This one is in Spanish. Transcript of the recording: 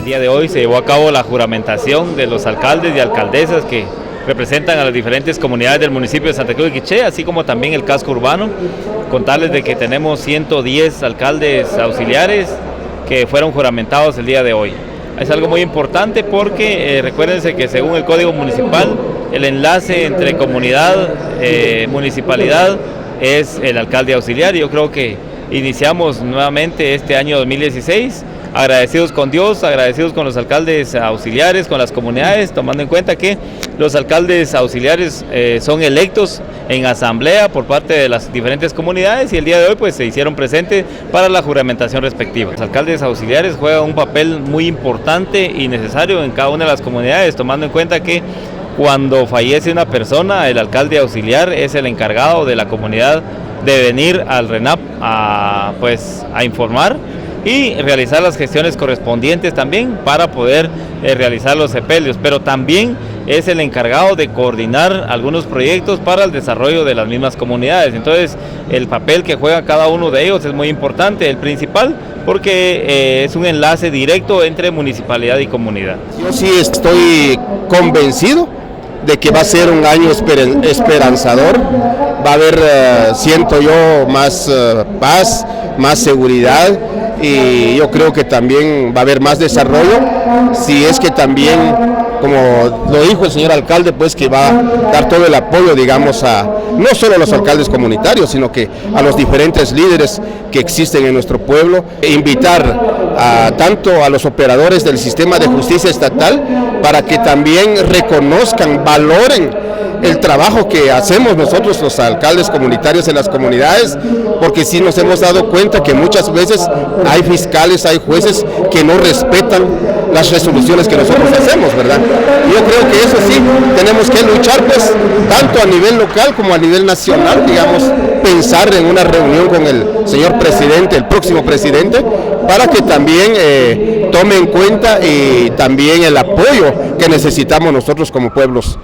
El día de hoy se llevó a cabo la juramentación de los alcaldes y alcaldesas que representan a las diferentes comunidades del municipio de Santa Cruz de Quiché, así como también el casco urbano. Contarles de que tenemos 110 alcaldes auxiliares que fueron juramentados el día de hoy. Es algo muy importante porque recuérdense que según el Código Municipal, el enlace entre comunidad, municipalidad es el alcalde auxiliar. Yo creo que iniciamos nuevamente este año 2016 agradecidos con Dios, agradecidos con los alcaldes auxiliares, con las comunidades, tomando en cuenta que los alcaldes auxiliares son electos en asamblea por parte de las diferentes comunidades y el día de hoy pues se hicieron presentes para la juramentación respectiva. Los alcaldes auxiliares juegan un papel muy importante y necesario en cada una de las comunidades, tomando en cuenta que cuando fallece una persona, el alcalde auxiliar es el encargado de la comunidad de venir al RENAP a informar y realizar las gestiones correspondientes también para poder realizar los sepelios, pero también es el encargado de coordinar algunos proyectos para el desarrollo de las mismas comunidades. Entonces, el papel que juega cada uno de ellos es muy importante, el principal, porque es un enlace directo entre municipalidad y comunidad. Yo sí estoy convencido de que va a ser un año esperanzador, va a haber, siento yo, más paz, más seguridad, y yo creo que también va a haber más desarrollo, si es que también, como lo dijo el señor alcalde, pues que va a dar todo el apoyo, digamos, no solo a los alcaldes comunitarios, sino que a los diferentes líderes que existen en nuestro pueblo, e invitar tanto a los operadores del sistema de justicia estatal para que también reconozcan, valoren el trabajo que hacemos nosotros los alcaldes comunitarios en las comunidades, porque sí nos hemos dado cuenta que muchas veces hay fiscales, hay jueces que no respetan las resoluciones que nosotros hacemos, ¿verdad? Yo creo que eso sí, tenemos que luchar pues tanto a nivel local como a nivel nacional, digamos, pensar en una reunión con el señor presidente, el próximo presidente, para que también tome en cuenta y también el apoyo que necesitamos nosotros como pueblos.